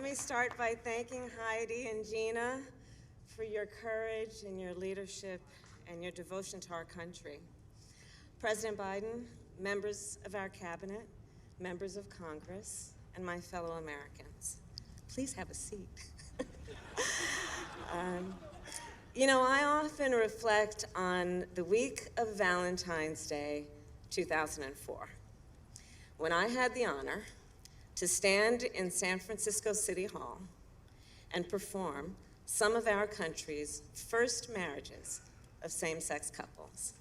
Let me start by thanking Heidi and Gina for your courage and your leadership and your devotion to our country. President Biden, members of our cabinet, members of Congress, and my fellow Americans, please have a seat. I often reflect on the week of Valentine's Day, 2004, when I had the honor to stand in San Francisco City Hall and perform some of our country's first marriages of same-sex couples.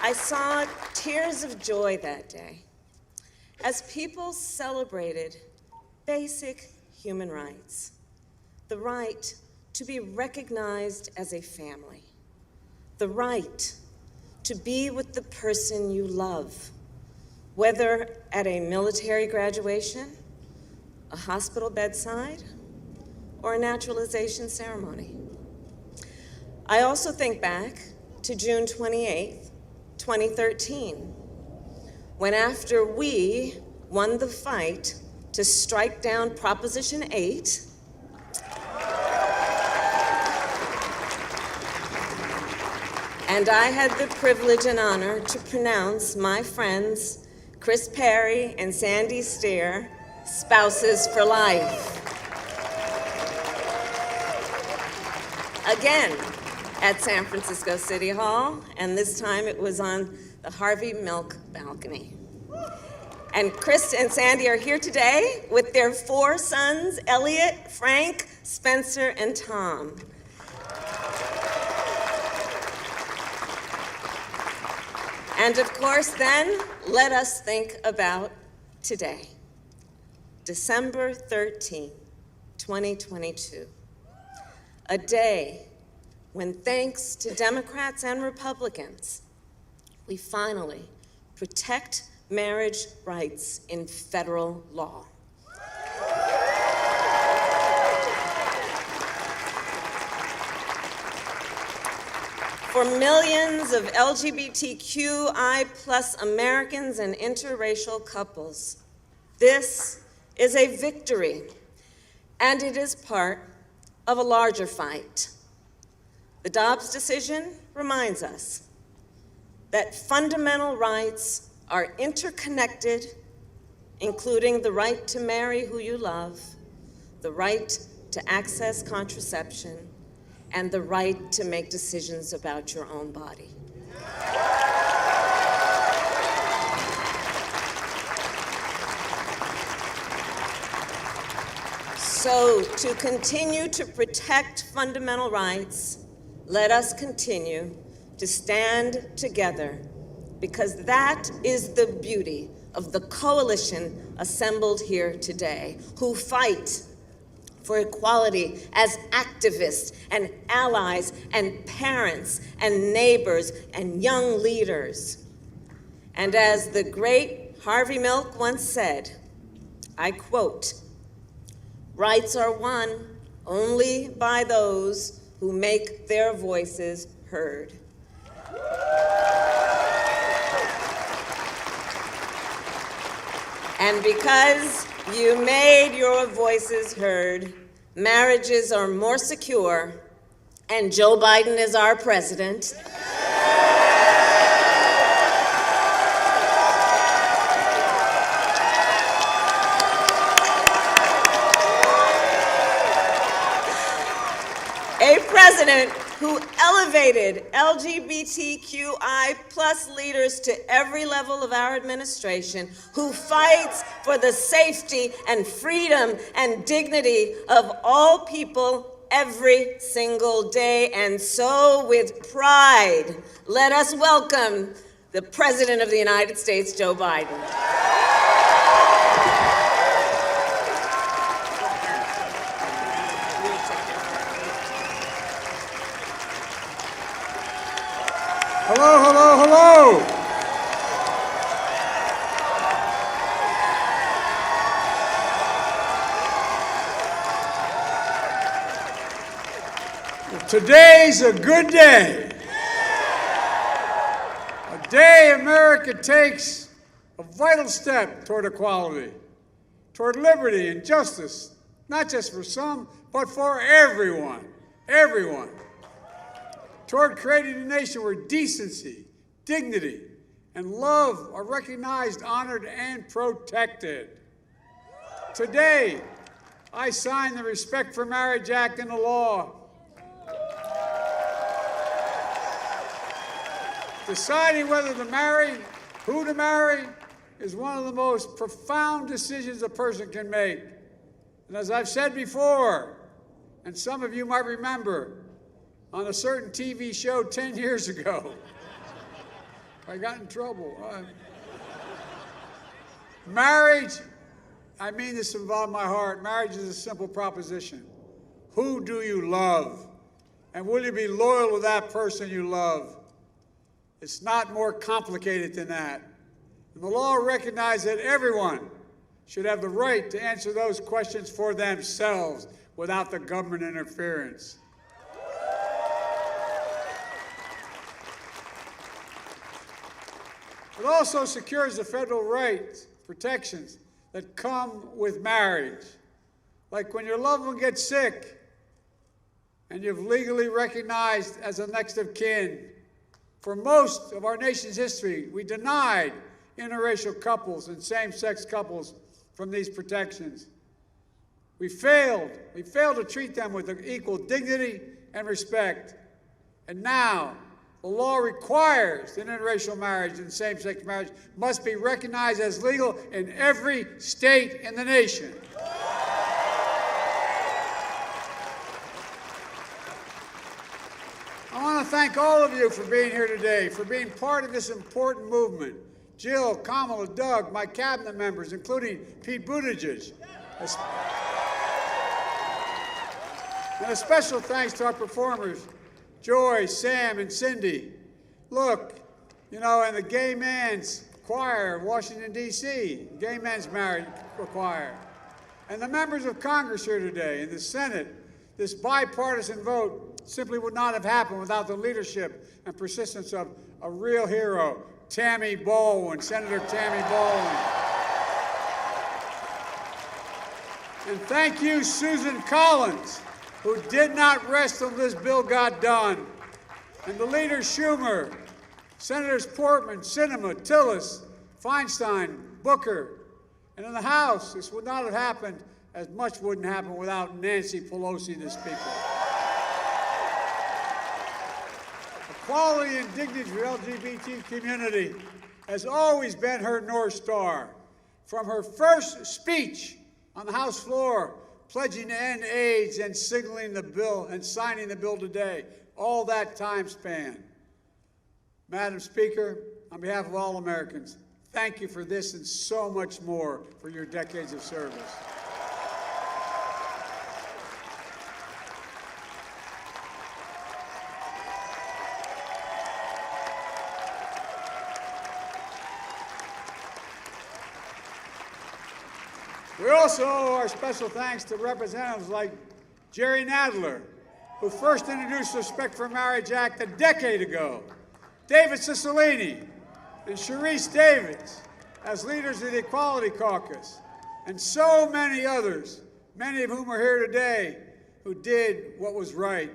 I saw tears of joy that day as people celebrated basic human rights, the right to be recognized as a family, the right to be with the person you love, whether at a military graduation, a hospital bedside, or a naturalization ceremony. I also think back to June 28th, 2013, when after we won the fight to strike down Proposition 8, and I had the privilege and honor to pronounce my friends Chris Perry and Sandy Steer spouses for life. Again at San Francisco City Hall, and this time it was on the Harvey Milk balcony. And Chris and Sandy are here today with their 4 sons, Elliot, Frank, Spencer, and Tom. And of course, then, let us think about today, December 13, 2022, a day when, thanks to Democrats and Republicans, we finally protect marriage rights in federal law. For millions of LGBTQI+ Americans and interracial couples, this is a victory, and it is part of a larger fight. The Dobbs decision reminds us that fundamental rights are interconnected, including the right to marry who you love, the right to access contraception, and the right to make decisions about your own body. So, to continue to protect fundamental rights, let us continue to stand together, because that is the beauty of the coalition assembled here today, who fight for equality as activists and allies and parents and neighbors and young leaders. And as the great Harvey Milk once said, I quote, "Rights are won only by those who make their voices heard." And because you made your voices heard, marriages are more secure, and Joe Biden is our president. A president who elevated LGBTQI+ leaders to every level of our administration, who fights for the safety and freedom and dignity of all people every single day. And so, with pride, let us welcome the President of the United States, Joe Biden. Hello, hello, hello. Today's a good day. A day America America takes a vital step toward equality, toward liberty and justice, not just for some, but for everyone, everyone. Toward creating a nation where decency, dignity, and love are recognized, honored, and protected. Today, I sign the Respect for Marriage Act into law. Deciding whether to marry, who to marry, is one of the most profound decisions a person can make. And as I've said before, and some of you might remember, on a certain TV show 10 years ago, I got in trouble. Marriage, I mean this from the bottom of my heart, marriage is a simple proposition. Who do you love? And will you be loyal to that person you love? It's not more complicated than that. And the law recognizes that everyone should have the right to answer those questions for themselves without the government interference. It also secures the federal rights, protections that come with marriage. Like when your loved one gets sick and you've legally recognized as a next of kin. For most of our nation's history, we denied interracial couples and same-sex couples from these protections. We failed to treat them with equal dignity and respect. And now, the law requires that interracial marriage and same-sex marriage must be recognized as legal in every state in the nation. I want to thank all of you for being here today, for being part of this important movement. Jill, Kamala, Doug, my cabinet members, including Pete Buttigieg. And a special thanks to our performers, Joy, Sam, and Cindy. Look, you know, and the gay man's choir of Washington, D.C., gay men's marriage choir. And the members of Congress here today, and the Senate, this bipartisan vote simply would not have happened without the leadership and persistence of a real hero, Tammy Baldwin, Senator Tammy Baldwin. And thank you, Susan Collins, who did not rest until this bill got done. And the leaders Schumer, Senators Portman, Sinema, Tillis, Feinstein, Booker. And in the House, this would not have happened, as much wouldn't happen without Nancy Pelosi, the Speaker. Equality and dignity for the LGBT community has always been her North Star. From her first speech on the House floor, pledging to end AIDS and signaling the bill and signing the bill today, all that time span. Madam Speaker, on behalf of all Americans, thank you for this and so much more for your decades of service. We also owe our special thanks to representatives like Jerry Nadler, who first introduced the Respect for Marriage Act a decade ago, David Cicilline, and Sharice Davids as leaders of the Equality Caucus, and so many others, many of whom are here today, who did what was right.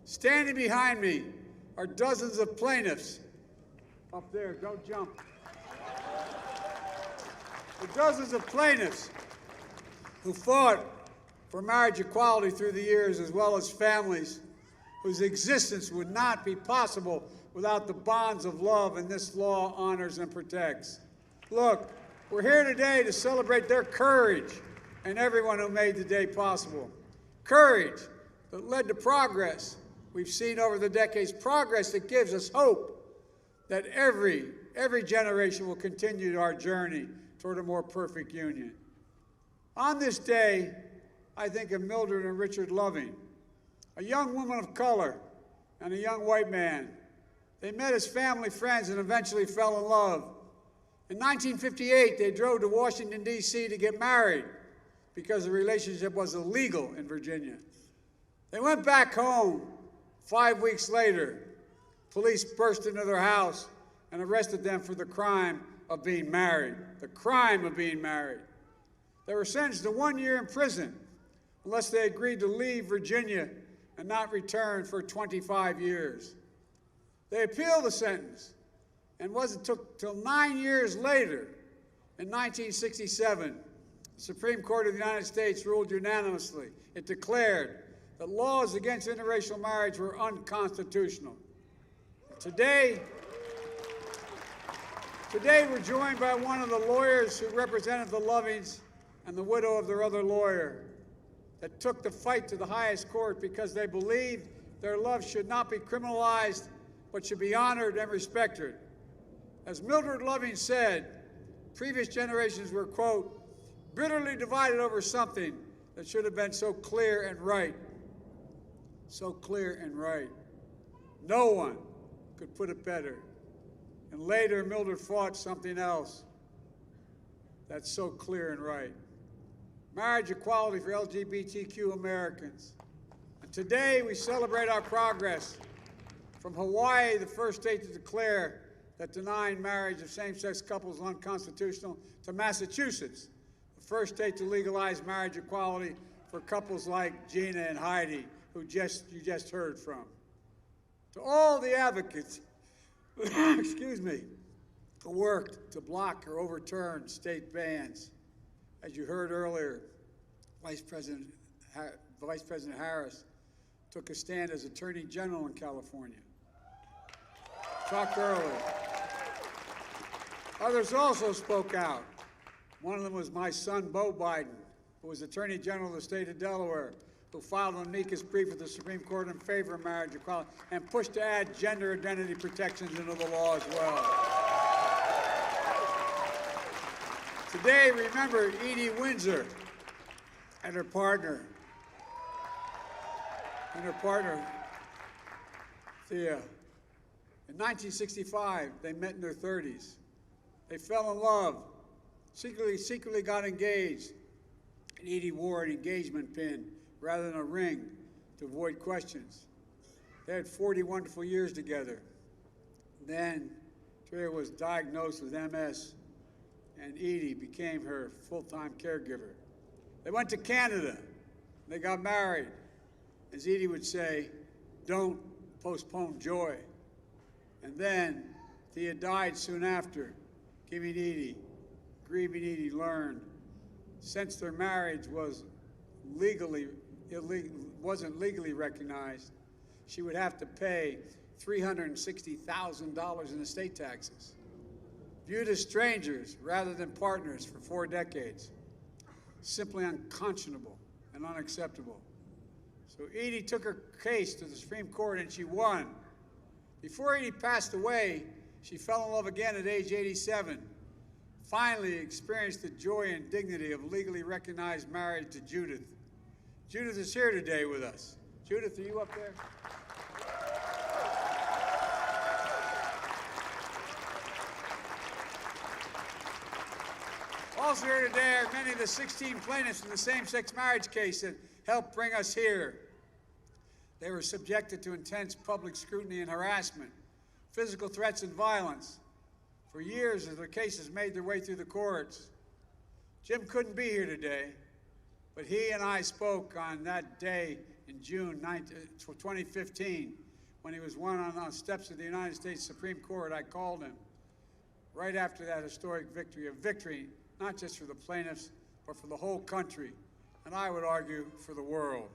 Standing behind me are dozens of plaintiffs. Up there, don't jump. The dozens of plaintiffs who fought for marriage equality through the years, as well as families whose existence would not be possible without the bonds of love and this law honors and protects. Look, we're here today to celebrate their courage and everyone who made the day possible. Courage that led to progress we've seen over the decades, progress that gives us hope that every generation will continue our journey toward a more perfect union. On this day, I think of Mildred and Richard Loving, a young woman of color and a young white man. They met as family friends and eventually fell in love. In 1958, they drove to Washington, D.C. to get married because the relationship was illegal in Virginia. They went back home. 5 weeks later, police burst into their house and arrested them for the crime of being married. The crime of being married. They were sentenced to 1 year in prison unless they agreed to leave Virginia and not return for 25 years. They appealed the sentence, and it wasn't till 9 years later, in 1967, the Supreme Court of the United States ruled unanimously. It declared that laws against interracial marriage were unconstitutional. Today we're joined by one of the lawyers who represented the Lovings and the widow of their other lawyer that took the fight to the highest court because they believed their love should not be criminalized but should be honored and respected. As Mildred Loving said, previous generations were, quote, bitterly divided over something that should have been so clear and right. So clear and right. No one could put it better. And later, Mildred fought something else that's so clear and right. Marriage equality for LGBTQ Americans. And today, we celebrate our progress from Hawaii, the first state to declare that denying marriage of same-sex couples is unconstitutional, to Massachusetts, the first state to legalize marriage equality for couples like Gina and Heidi, who you just heard from. To all the advocates, excuse me, who worked to block or overturn state bans. As you heard earlier, Vice President Harris took a stand as Attorney General in California. Talked earlier. Others also spoke out. One of them was my son, Beau Biden, who was Attorney General of the state of Delaware, who filed an amicus brief with the Supreme Court in favor of marriage equality and pushed to add gender identity protections into the law as well. Today, remember Edie Windsor and her partner, Thea. In 1965, they met in their 30s. They fell in love, secretly got engaged, and Edie wore an engagement pin rather than a ring to avoid questions. They had 40 wonderful years together. Then Thea was diagnosed with MS, and Edie became her full-time caregiver. They went to Canada. They got married. As Edie would say, don't postpone joy. And then Thea died soon after, grieving Edie learned, since their marriage wasn't legally recognized, she would have to pay $360,000 in estate taxes. Viewed as strangers rather than partners for 4 decades. Simply unconscionable and unacceptable. So Edie took her case to the Supreme Court and she won. Before Edie passed away, she fell in love again at age 87. Finally experienced the joy and dignity of legally recognized marriage to Judith. Judith is here today with us. Judith, are you up there? Also here today are many of the 16 plaintiffs in the same-sex marriage case that helped bring us here. They were subjected to intense public scrutiny and harassment, physical threats and violence for years as their cases made their way through the courts. Jim couldn't be here today, but he and I spoke on that day in June 2015 when he was on the steps of the United States Supreme Court. I called him right after that historic victory, a victory not just for the plaintiffs, but for the whole country, and I would argue for the world.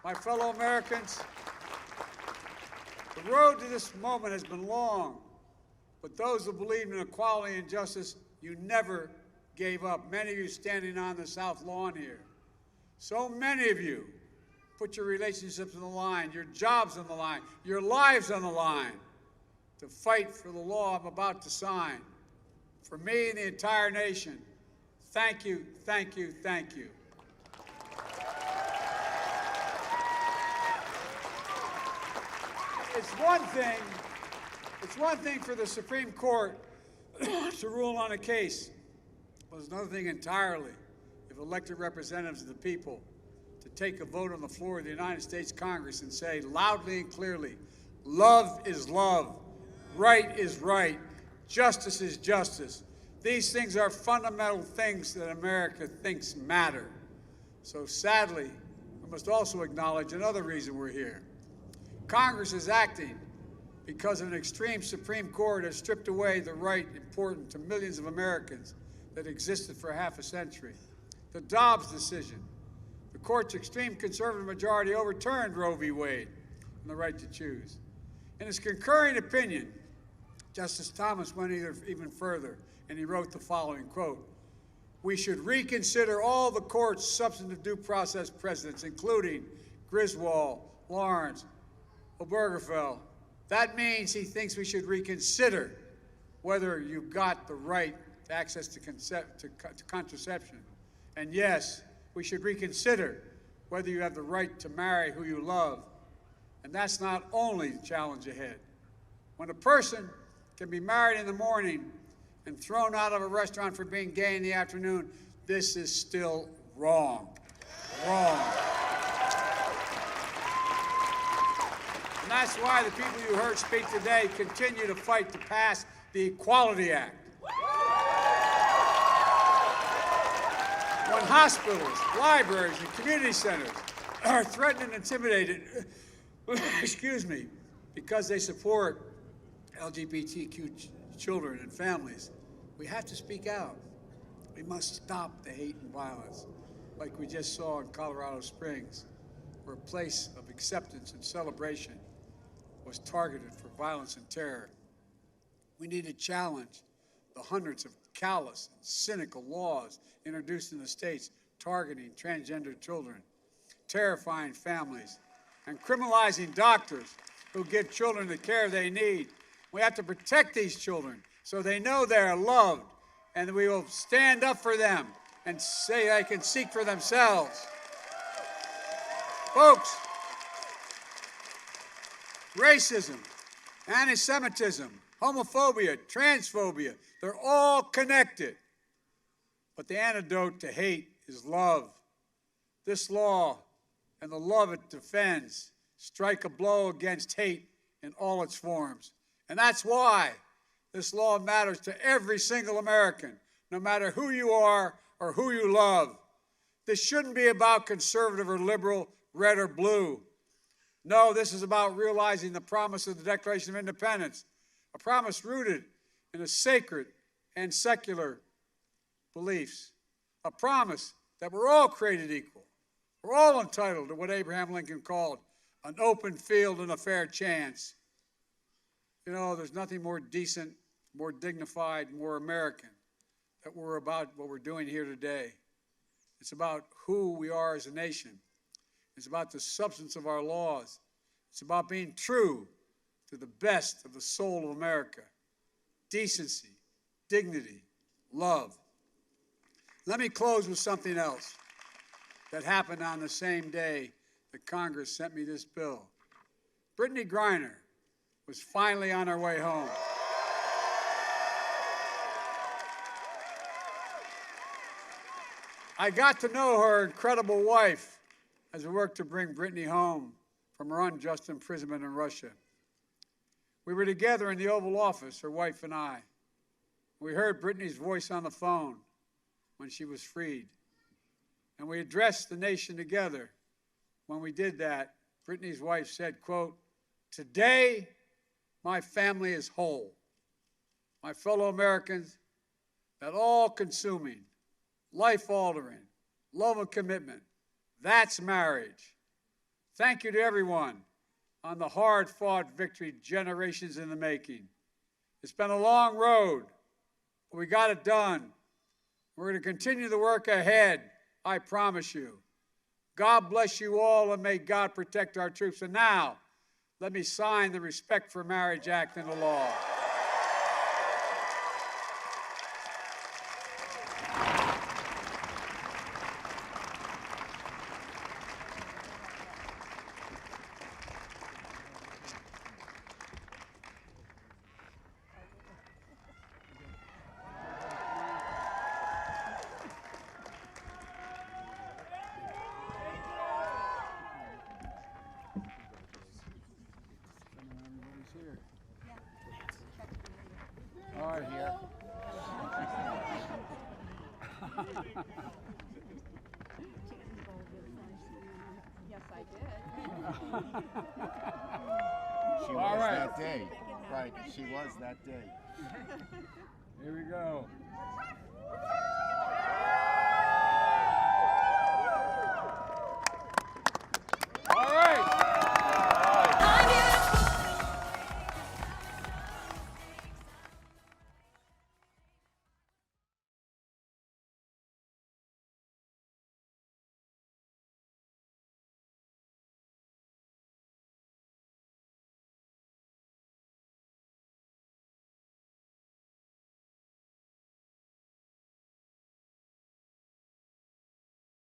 My fellow Americans, the road to this moment has been long, but those who believe in equality and justice, you never gave up. Many of you standing on the South Lawn here. So many of you put your relationships on the line, your jobs on the line, your lives on the line to fight for the law I'm about to sign. For me and the entire nation, thank you, thank you, thank you. It's one thing for the Supreme Court to rule on a case, but it's another thing entirely if elected representatives of the people to take a vote on the floor of the United States Congress and say loudly and clearly, love is love, Right is right. Justice is justice. These things are fundamental things that America thinks matter. So sadly, we must also acknowledge another reason we're here. Congress is acting because an extreme Supreme Court has stripped away the right important to millions of Americans that existed for half a century. The Dobbs decision, the court's extreme conservative majority overturned Roe v. Wade and the right to choose. In his concurring opinion, Justice Thomas went even further, and he wrote the following, quote, "We should reconsider all the court's substantive due process precedents, including Griswold, Lawrence, Obergefell." That means he thinks we should reconsider whether you got the right to access to contraception. And yes, we should reconsider whether you have the right to marry who you love. And that's not only the challenge ahead. When a person can be married in the morning and thrown out of a restaurant for being gay in the afternoon, this is still wrong. Wrong. And that's why the people you heard speak today continue to fight to pass the Equality Act. When hospitals, libraries, and community centers are threatened and intimidated, excuse me, because they support LGBTQ children and families, we have to speak out. We must stop the hate and violence, like we just saw in Colorado Springs, where a place of acceptance and celebration was targeted for violence and terror. We need to challenge the hundreds of callous and cynical laws introduced in the states targeting transgender children, terrifying families, and criminalizing doctors who give children the care they need. We have to protect these children so they know they are loved, and we will stand up for them and say they can seek for themselves. Folks, racism, anti-Semitism, homophobia, transphobia, they're all connected. But the antidote to hate is love. This law and the love it defends strike a blow against hate in all its forms. And that's why this law matters to every single American, no matter who you are or who you love. This shouldn't be about conservative or liberal, red or blue. No, this is about realizing the promise of the Declaration of Independence, a promise rooted in a sacred and secular beliefs, a promise that we're all created equal. We're all entitled to what Abraham Lincoln called an open field and a fair chance. You know, there's nothing more decent, more dignified, more American that we're about what we're doing here today. It's about who we are as a nation. It's about the substance of our laws. It's about being true to the best of the soul of America. Decency, dignity, love. Let me close with something else that happened on the same day that Congress sent me this bill. Brittany Griner was finally on her way home. I got to know her incredible wife as we worked to bring Brittany home from her unjust imprisonment in Russia. We were together in the Oval Office, her wife and I. We heard Brittany's voice on the phone when she was freed. And we addressed the nation together. When we did that, Brittany's wife said, quote, "Today, my family is whole. My fellow Americans, that all-consuming, life-altering, love and commitment, that's marriage. Thank you to everyone on the hard-fought victory generations in the making. It's been a long road, but we got it done. We're going to continue the work ahead, I promise you. God bless you all, and may God protect our troops. And now, let me sign the Respect for Marriage Act into law." Yes, I did. She was that day. Right, she was that day. Here we go.